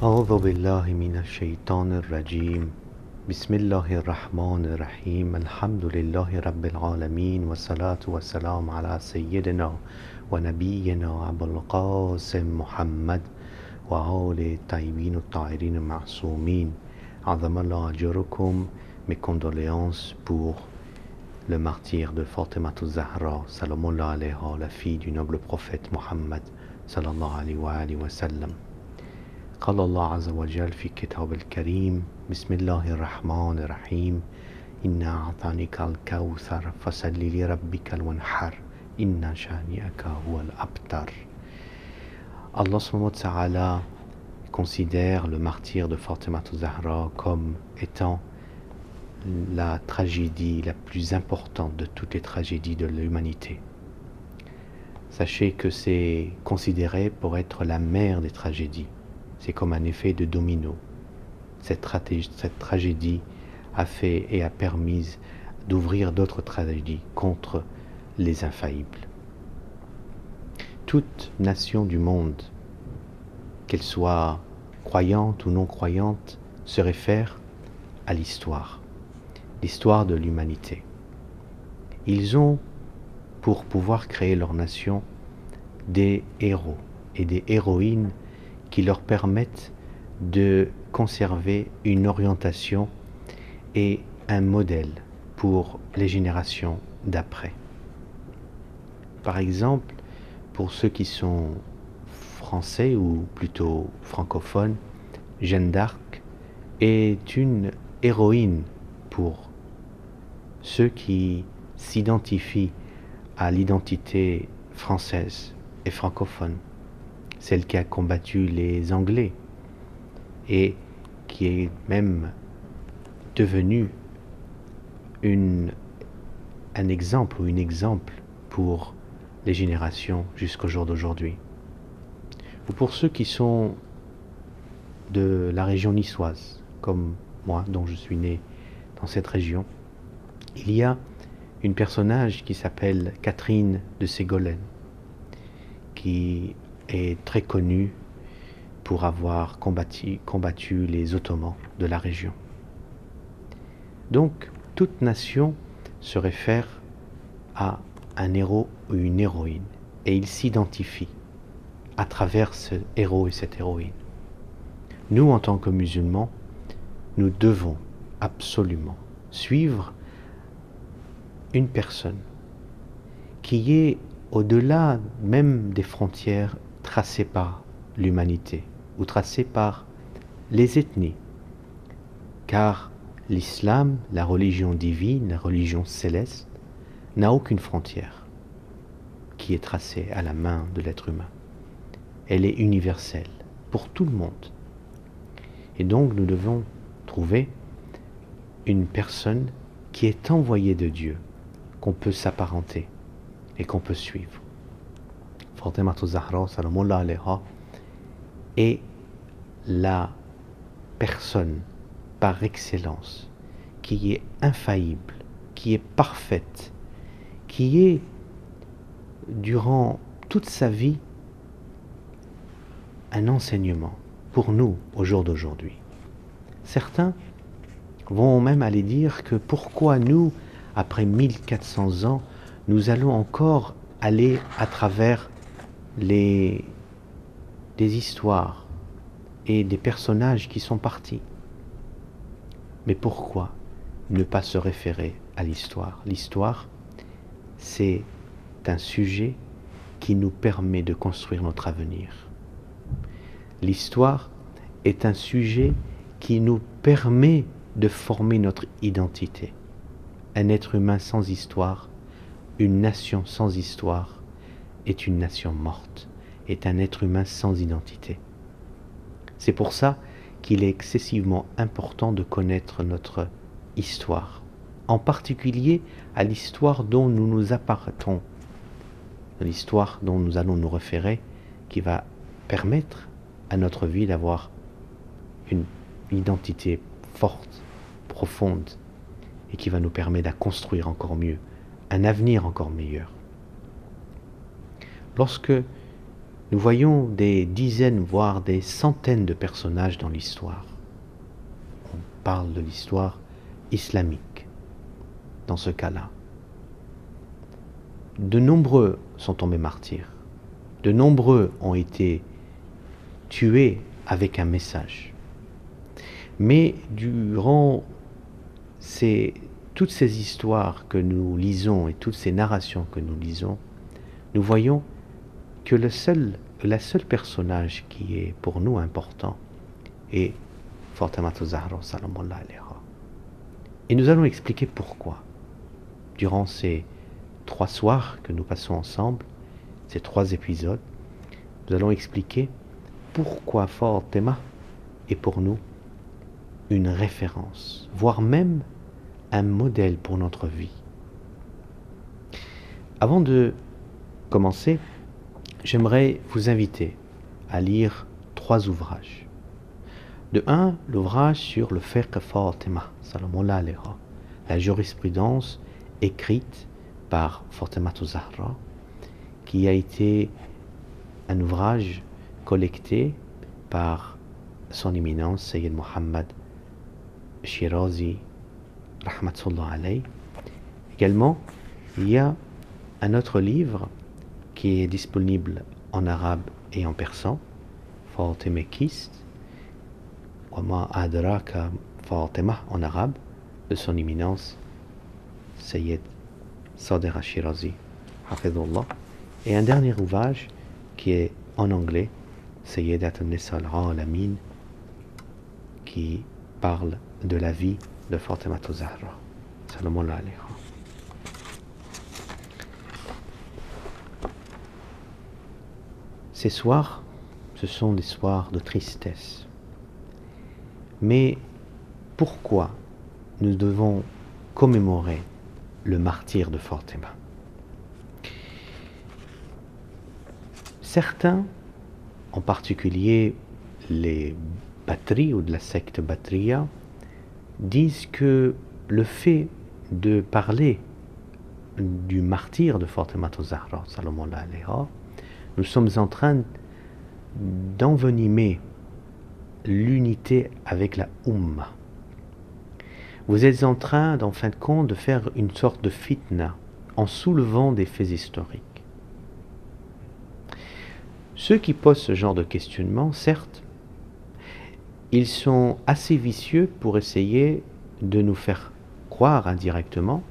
أعوذ بالله من الشيطان الرجيم بسم الله الرحمن الرحيم الحمد لله رب العالمين والصلاة والسلام على سيدنا ونبينا أبو القاسم محمد وآل الطيبين الطاهرين المعصومين عظم الله أجركم. Mes condoléances pour le martyre de Fatima Zahra salamullah alayha, la fille du noble prophète Muhammad sallallahu alayhi wa sallam. قال الله عز وجل في كتاب الكريم بسم الله الرحمن الرحيم إنا أعطانيك الكوثر فصل لربك وانحر إن شانئك هو الأبتر. Allah subhanahu wa ta'ala considère le martyre de Fatima Zahra comme étant la tragédie la plus importante de toutes les tragédies de l'humanité. Sachez que c'est considéré pour être la mère des tragédies. C'est comme un effet de domino. Cette tragédie a fait et a permis d'ouvrir d'autres tragédies contre les infaillibles. Toute nation du monde, qu'elle soit croyante ou non croyante, se réfère à l'histoire de l'humanité. Ils ont, pour pouvoir créer leur nation, des héros et des héroïnes qui leur permettent de conserver une orientation et un modèle pour les générations d'après. Par exemple, pour ceux qui sont français ou plutôt francophones, Jeanne d'Arc est une héroïne pour ceux qui s'identifient à l'identité française et francophone. Celle qui a combattu les Anglais et qui est même devenue un exemple ou une exemple pour les générations jusqu'au jour d'aujourd'hui. Ou pour ceux qui sont de la région niçoise, comme moi, dont je suis né dans cette région, il y a une personnage qui s'appelle Catherine de Ségolène, qui est très connue pour avoir combattu les Ottomans de la région. Donc, toute nation se réfère à un héros ou une héroïne, et il s'identifie à travers ce héros et cette héroïne. Nous, en tant que musulmans, nous devons absolument suivre une personne qui est au-delà même des frontières tracées par l'humanité ou tracées par les ethnies, car l'islam, la religion divine, la religion céleste, n'a aucune frontière qui est tracée à la main de l'être humain. Elle est universelle pour tout le monde. Et donc nous devons trouver une personne qui est envoyée de Dieu, qu'on peut s'apparenter et qu'on peut suivre. Fatima Zahra salamullah alayha est la personne par excellence qui est infaillible, qui est parfaite, qui est durant toute sa vie un enseignement pour nous au jour d'aujourd'hui. Certains vont même aller dire que pourquoi nous, après 1400 ans, nous allons encore aller à travers des histoires et des personnages qui sont partis. Mais pourquoi ne pas se référer à l'histoire? L'histoire, c'est un sujet qui nous permet de construire notre avenir. L'histoire est un sujet qui nous permet de former notre identité. Un être humain sans histoire, une nation sans histoire, est une nation morte, est un être humain sans identité. C'est pour ça qu'il est excessivement important de connaître notre histoire, en particulier à l'histoire dont nous nous appartenons, l'histoire dont nous allons nous référer, qui va permettre à notre vie d'avoir une identité forte, profonde, et qui va nous permettre de construire encore mieux, un avenir encore meilleur. Lorsque nous voyons des dizaines, voire des centaines de personnages dans l'histoire. On parle de l'histoire islamique, dans ce cas-là. De nombreux sont tombés martyrs. De nombreux ont été tués avec un message. Mais durant toutes ces histoires que nous lisons et toutes ces narrations que nous lisons, nous voyons que le seul personnage qui est pour nous important est Fatima Zahra salamallahu alayha. Et nous allons expliquer pourquoi. Durant ces 3 soirs que nous passons ensemble, ces 3 épisodes, nous allons expliquer pourquoi Fatima est pour nous une référence, voire même un modèle pour notre vie. Avant de commencer, j'aimerais vous inviter à lire 3 ouvrages. De 1, l'ouvrage sur le fiqh Fatima, salamallahu alayha, la jurisprudence écrite par Fatima Zahra, qui a été un ouvrage collecté par son éminence Sayyid Muhammad Shirazi, rahmatullah alayh. Également, il y a un autre livre qui est disponible en arabe et en persan, Fatima Kist, Wama Adraka Fatima en arabe, de son éminence Sayyid Sadiq Shirazi, hafidhullah. Et un dernier ouvrage qui est en anglais, Sayyidat al-Nisa al-Alamin, qui parle de la vie de Fatima Zahra, salamallahu alayha. Ces soirs, ce sont des soirs de tristesse. Mais pourquoi nous devons commémorer le martyre de Fatima? Certains, en particulier les Batri ou de la secte Batriya, disent que le fait de parler du martyre de Fatima Zahra, salamallahu alayha, nous sommes en train d'envenimer l'unité avec la Ummah. Vous êtes en train, en fin de compte, de faire une sorte de fitna en soulevant des faits historiques. Ceux qui posent ce genre de questionnement, certes, ils sont assez vicieux pour essayer de nous faire croire indirectement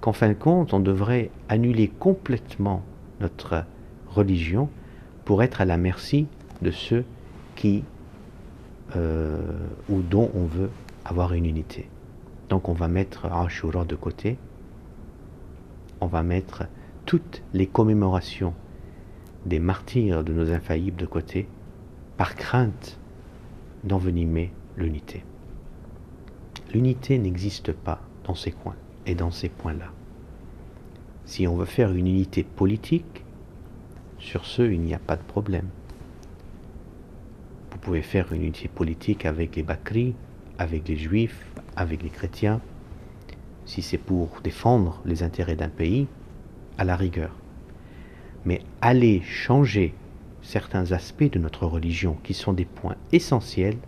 qu'en fin de compte, on devrait annuler complètement notre religion pour être à la merci de ceux qui ou dont on veut avoir une unité. Donc on va mettre Ashura de côté, on va mettre toutes les commémorations des martyrs de nos infaillibles de côté, par crainte d'envenimer l'unité. L'unité n'existe pas dans ces coins et dans ces points-là. Si on veut faire une unité politique, sur ce, il n'y a pas de problème. Vous pouvez faire une unité politique avec les Bakri, avec les Juifs, avec les chrétiens, si c'est pour défendre les intérêts d'un pays, à la rigueur. Mais aller changer certains aspects de notre religion qui sont des points essentiels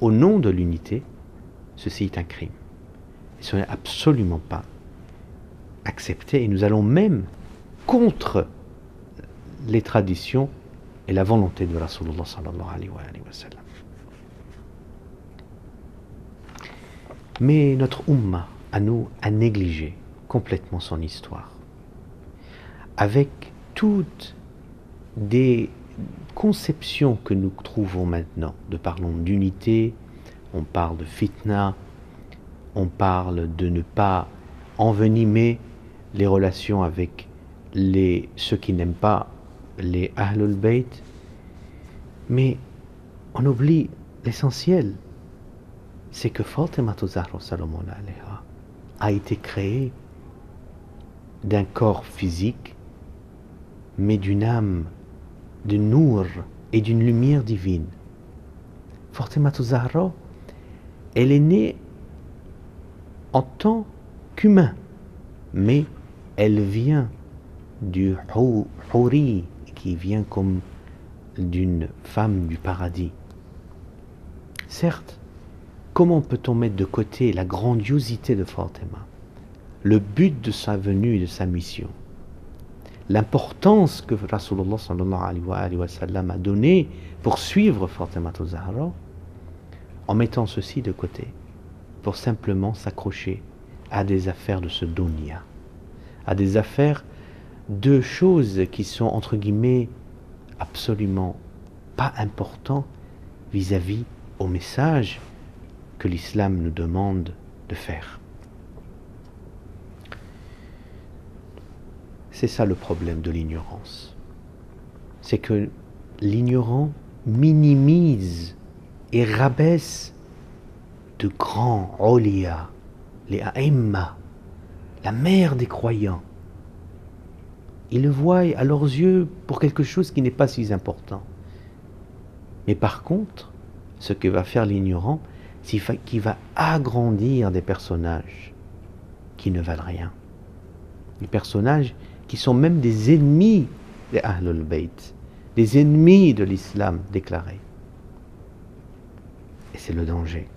au nom de l'unité, ceci est un crime. Ce n'est absolument pas accepté et nous allons même contre les traditions et la volonté de Rasulullah sallallahu alayhi wa sallam. Mais notre Ummah, à nous, a négligé complètement son histoire. Avec toutes des conceptions que nous trouvons maintenant, parlons d'unité, on parle de fitna, on parle de ne pas envenimer les relations avec ceux qui n'aiment pas les Ahlul Bayt, mais on oublie l'essentiel, c'est que Fatima Zahra sallallahu alayha a été créée d'un corps physique, mais d'une âme, de nour et d'une lumière divine. Fatima Zahra, elle est née en tant qu'humain, mais elle vient du Houri qui vient comme d'une femme du paradis. Certes, comment peut-on mettre de côté la grandiosité de Fatima, le but de sa venue et de sa mission, l'importance que Rasulullah sallallahu alayhi wa sallam a donnée pour suivre Fatima Zahra, en mettant ceci de côté, pour simplement s'accrocher à des affaires de ce dunya, à des affaires de choses qui sont entre guillemets absolument pas importantes vis-à-vis au message que l'islam nous demande de faire. C'est ça le problème de l'ignorance. C'est que l'ignorant minimise et rabaisse de grands awliya, les a'imma, la mère des croyants. Ils le voient à leurs yeux pour quelque chose qui n'est pas si important. Mais par contre, ce que va faire l'ignorant, c'est qu'il va agrandir des personnages qui ne valent rien. Des personnages qui sont même des ennemis des Ahlul Bayt, des ennemis de l'islam déclaré. Et c'est le danger.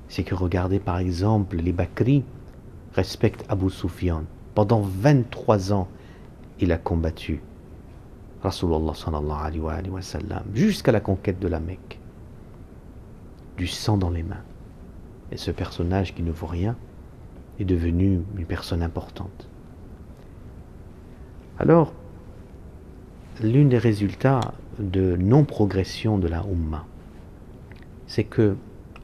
C'est que regardez par exemple les Bakri respectent Abu Sufyan. Pendant 23 ans, il a combattu Rasulullah sallallahu alayhi wa sallam jusqu'à la conquête de la Mecque. Du sang dans les mains. Et ce personnage qui ne vaut rien est devenu une personne importante. Alors, l'un des résultats de non-progression de la Ummah, c'est que,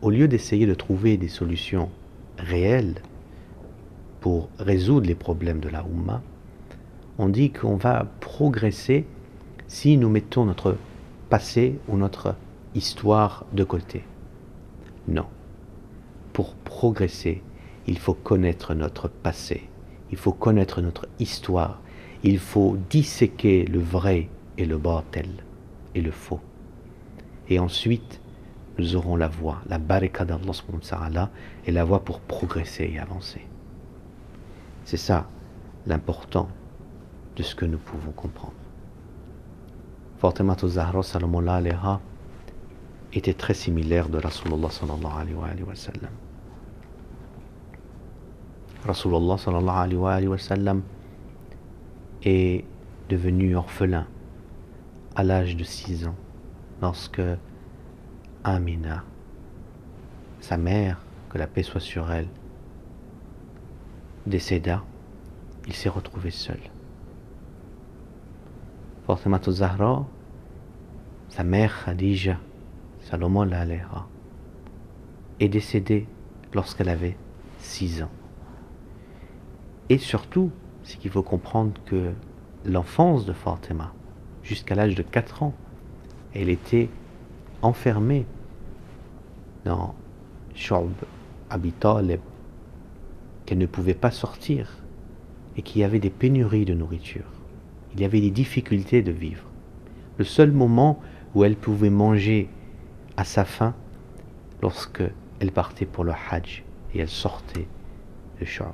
au lieu d'essayer de trouver des solutions réelles pour résoudre les problèmes de la Ummah, on dit qu'on va progresser si nous mettons notre passé ou notre histoire de côté. Non. Pour progresser, il faut connaître notre passé, il faut connaître notre histoire, il faut disséquer le vrai et le batil et le faux. Et ensuite, nous aurons la voie, la baraka d'Allah subhanahu wa ta'ala, et la voie pour progresser et avancer. C'est ça l'important de ce que nous pouvons comprendre. Fatima Zahra salamun alayha était très similaire de Rasulullah sallallahu alayhi wa sallam. Rasulullah sallallahu alayhi wa sallam est devenu orphelin à l'âge de 6 ans lorsque Amina, sa mère, que la paix soit sur elle, décéda. Il s'est retrouvé seul. Fatima Zahra, sa mère Khadija, salamun alayha, est décédée lorsqu'elle avait 6 ans. Et surtout, c'est qu'il faut comprendre que l'enfance de Fatima, jusqu'à l'âge de 4 ans, elle était enfermée dans Shu'b Abi Talib, qu'elle ne pouvait pas sortir et qu'il y avait des pénuries de nourriture. Il y avait des difficultés de vivre. Le seul moment où elle pouvait manger à sa faim, lorsque elle partait pour le Hajj et elle sortait de Shu'b.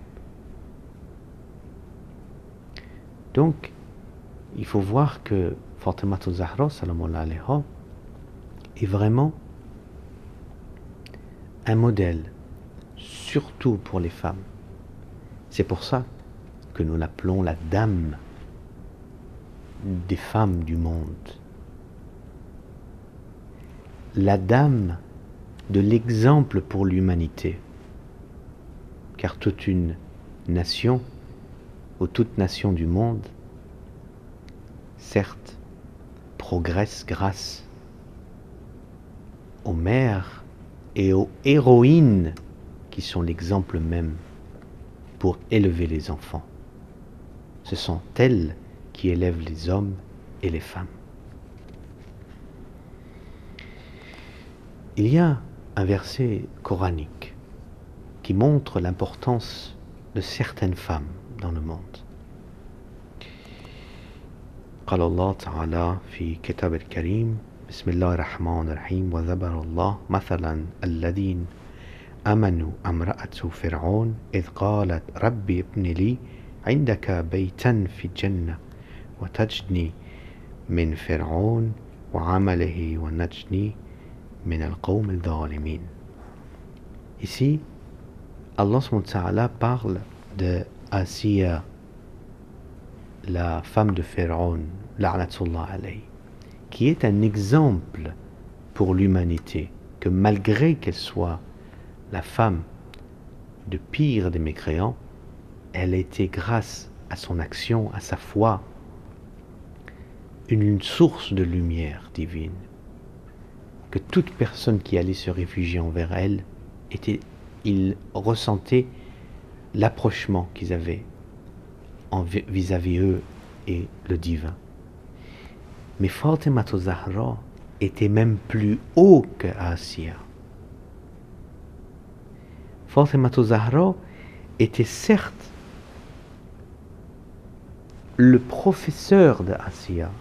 Donc, il faut voir que Fatima Zahra salamun alayha est vraiment un modèle, surtout pour les femmes. C'est pour ça que nous l'appelons la dame des femmes du monde. La dame de l'exemple pour l'humanité. Car toute une nation, ou toute nation du monde, certes, progresse grâce aux mères et aux héroïnes qui sont l'exemple même pour élever les enfants. Ce sont elles qui élèvent les hommes et les femmes. Il y a un verset coranique qui montre l'importance de certaines femmes dans le monde. قال الله تعالى في كتاب الكريم بسم الله الرحمن الرحيم وذكر الله مثلا الذين آمنوا امرأة فرعون إذ قالت ربي ابن لي عندك بيتا في الجنة وتجني من فرعون وعمله ونجني من القوم الظالمين. Ici, Allah SWT parle de Asiya, la femme de Pharaon, la'natullah alayhi, qui est un exemple pour l'humanité, que malgré qu'elle soit la femme de pire des mécréants, elle a été, grâce à son action, à sa foi, une source de lumière divine, que toute personne qui allait se réfugier envers elle, ils ressentaient l'approchement qu'ils avaient vis-à-vis eux et le divin. Mais Fatima Zahra était même plus haut que Asiya. Fatima Zahra était certes le professeur de Asiya.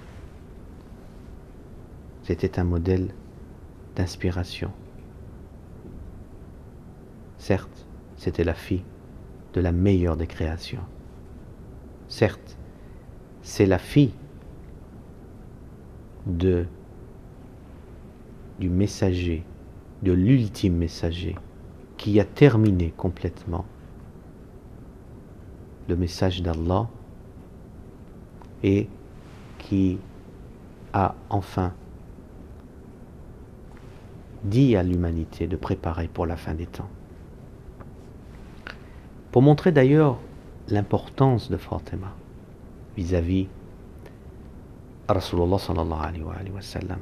C'était un modèle d'inspiration. Certes, c'était la fille de la meilleure des créations. Certes, c'est la fille du messager, de l'ultime messager, qui a terminé complètement le message d'Allah et qui a enfin dit à l'humanité de préparer pour la fin des temps. Pour montrer d'ailleurs l'importance de Fatima vis-à-vis Rasulullah sallallahu alayhi wa sallam,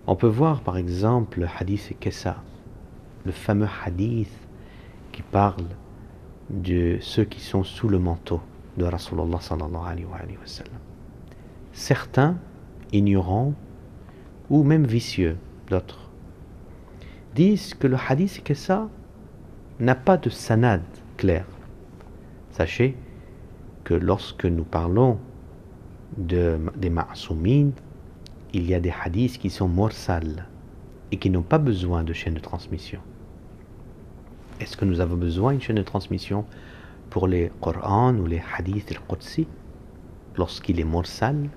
on peut voir par exemple le hadith Kessa, le fameux hadith qui parle de ceux qui sont sous le manteau de Rasulullah sallallahu alayhi wa sallam. Certains, ignorants ou même vicieux, d'autres, disent que le hadith Kessa n'a pas de sanad clair. Sachez que lorsque nous parlons des ma'soumines, il y a des hadiths qui sont mursal et qui n'ont pas besoin de chaîne de transmission. Est-ce que nous avons besoin d'une chaîne de transmission pour les Qur'an ou les hadiths al-Qudsi lorsqu'il est mursal,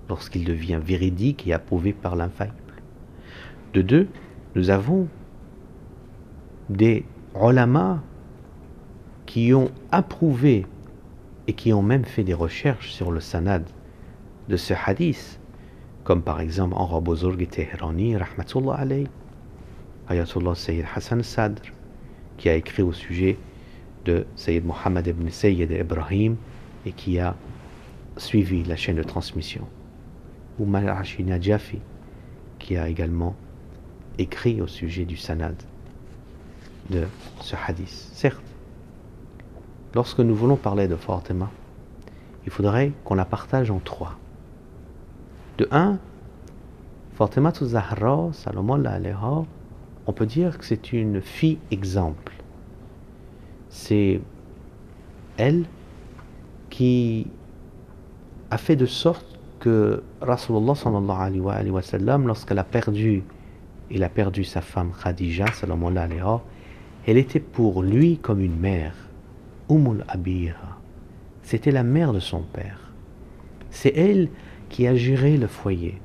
lorsqu'il devient véridique et approuvé par l'infaillible? De deux, nous avons des ulama qui ont approuvé et qui ont même fait des recherches sur le sanad de ce hadith, comme par exemple Enra Bozorg Tehrani, rahmatullah alayhi, Ayatollah Sayyid Hassan Sadr, qui a écrit au sujet de Sayyid Mohammed ibn Sayyid Ibrahim et qui a suivi la chaîne de transmission, ou Malachi Najafi, qui a également écrit au sujet du sanad de ce hadith. Certes, lorsque nous voulons parler de Fatima, il faudrait qu'on la partage en trois. De un, Fatima Zahra, Salomon alayha, on peut dire que c'est une fille exemple. C'est elle qui a fait de sorte que Rasulullah sallallahu alayhi wa sallam, lorsqu'elle a perdu, il a perdu sa femme Khadija, Salomon alayha, elle était pour lui comme une mère. Umul Abira, c'était la mère de son père. C'est elle qui a géré le foyer.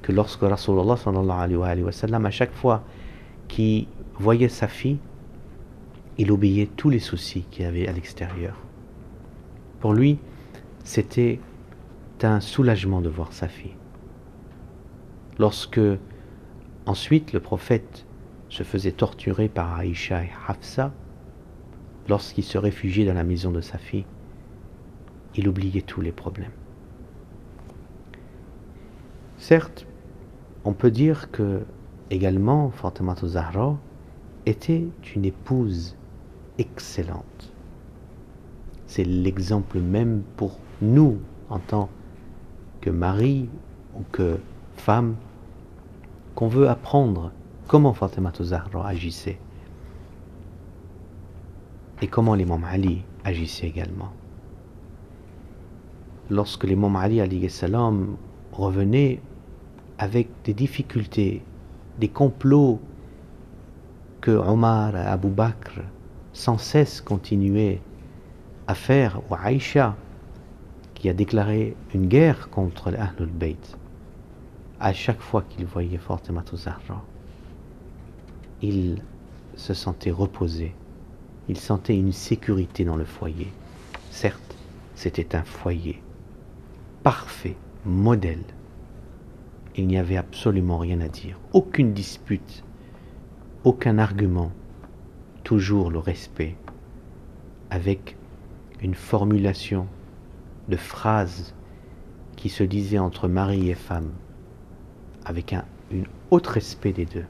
Que lorsque Rasulullah sallallahu alayhi wa sallam, à chaque fois qu'il voyait sa fille, il oubliait tous les soucis qu'il y avait à l'extérieur. Pour lui, c'était un soulagement de voir sa fille. Lorsque ensuite le prophète se faisait torturer par Aïcha et Hafsa, lorsqu'il se réfugiait dans la maison de sa fille, il oubliait tous les problèmes. Certes, on peut dire que également Fatima Zahra était une épouse excellente. C'est l'exemple même pour nous en tant que mari ou que femme qu'on veut apprendre comment Fatima Zahra agissait et comment l'imam Ali agissait également. Lorsque l'imam Ali alayhi salam revenait avec des difficultés, des complots que Omar et Abu Bakr sans cesse continuaient à faire, ou Aïcha qui a déclaré une guerre contre les Ahlul Bayt, à chaque fois qu'il voyait Fatima Zahra, il se sentait reposé, il sentait une sécurité dans le foyer. Certes, c'était un foyer parfait, modèle. Il n'y avait absolument rien à dire, aucune dispute, aucun argument, toujours le respect, avec une formulation de phrases qui se disaient entre mari et femme, avec un haut respect des deux.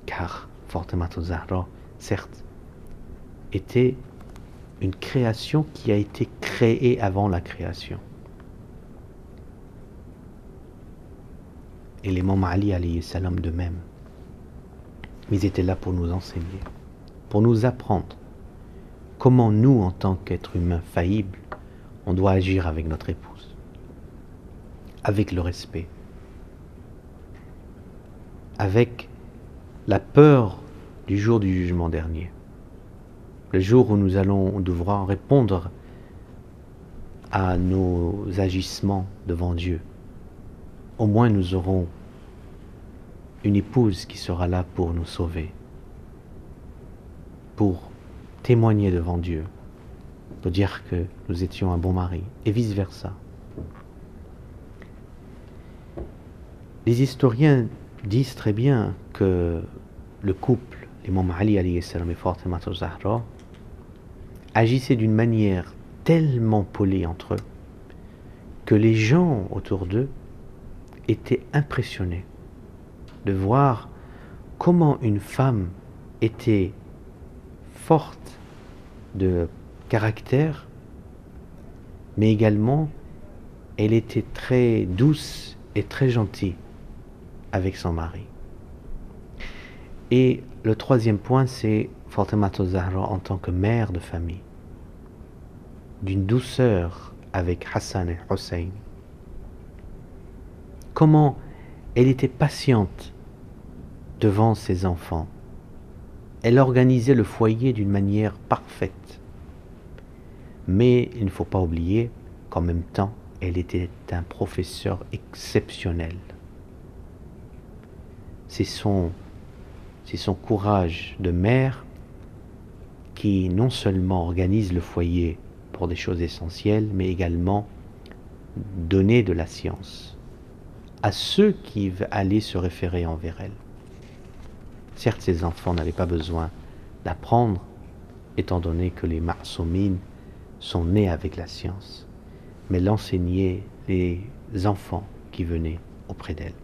Car Fatima Zahra, certes, était une création qui a été créée avant la création. Et l'imam Ali alayhi salam de même. Mais ils étaient là pour nous enseigner, pour nous apprendre comment nous, en tant qu'êtres humains faillibles, on doit agir avec notre épouse, avec le respect, avec la peur du jour du jugement dernier, le jour où nous allons devoir répondre à nos agissements devant Dieu. Au moins nous aurons une épouse qui sera là pour nous sauver, pour témoigner devant Dieu, pour dire que nous étions un bon mari, et vice-versa. Les historiens disent très bien que le couple, l'imam Ali alayhi salam et Fatima Zahra, agissaient d'une manière tellement polie entre eux que les gens autour d'eux étaient impressionnés de voir comment une femme était forte de caractère, mais également elle était très douce et très gentille avec son mari. Et le troisième point, c'est Fatima Zahra en tant que mère de famille, d'une douceur avec Hassan et Hussein. Comment elle était patiente devant ses enfants. Elle organisait le foyer d'une manière parfaite. Mais il ne faut pas oublier qu'en même temps, elle était un professeur exceptionnel. C'est son courage de mère qui non seulement organise le foyer pour des choses essentielles, mais également donner de la science à ceux qui allaient se référer envers elle. Certes, ces enfants n'avaient pas besoin d'apprendre, étant donné que les ma'soumines sont nés avec la science, mais l'enseignaient les enfants qui venaient auprès d'elle.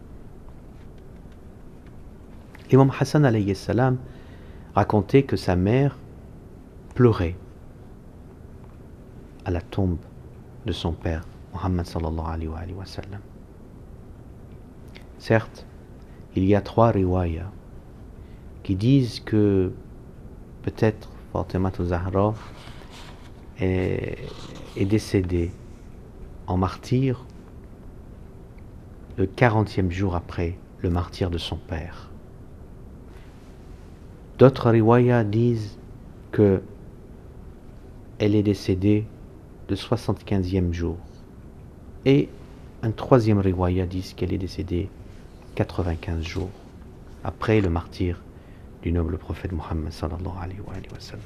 L'imam Hassan alayhi salam racontait que sa mère pleurait à la tombe de son père, Muhammad sallallahu alayhi wa sallam. Certes, il y a 3 riwayas qui disent que peut-être Fatima Zahra est décédée en martyr le 40e jour après le martyre de son père. D'autres riwayas disent que elle est décédée le 75e jour. Et un 3e riwaya dit qu'elle est décédée 95 jours après le martyre du noble prophète Muhammad sallallahu alayhi wa sallam.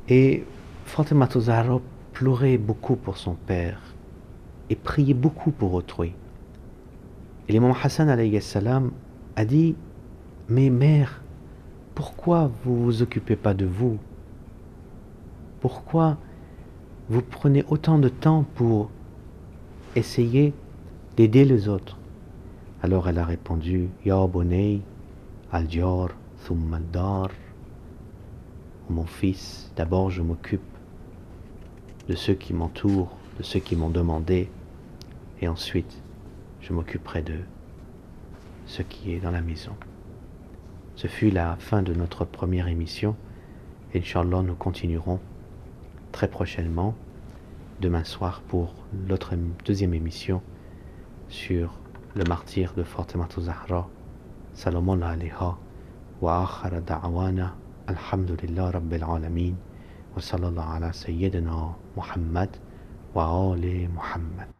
Et Fatima Zahra pleurait beaucoup pour son père et priait beaucoup pour autrui. Et l'imam Hassan alayhi salam a dit: mais mère, pourquoi vous vous occupez pas de vous? Pourquoi vous prenez autant de temps pour essayer d'aider les autres? Alors elle a répondu: Ya bunay al-jar thumma al-dar. Mon fils, d'abord je m'occupe de ceux qui m'entourent, de ceux qui m'ont demandé, et ensuite je m'occuperai de ce qui est dans la maison. Ce fut la fin de notre première émission. Inch'Allah, nous continuerons très prochainement, demain soir, pour notre deuxième émission sur le martyre de Fatima Zahra, Salamun alayha, wa akhara da'wana, alhamdulillah rabbil alamin, وصلى الله على سيدنا محمد وآل محمد.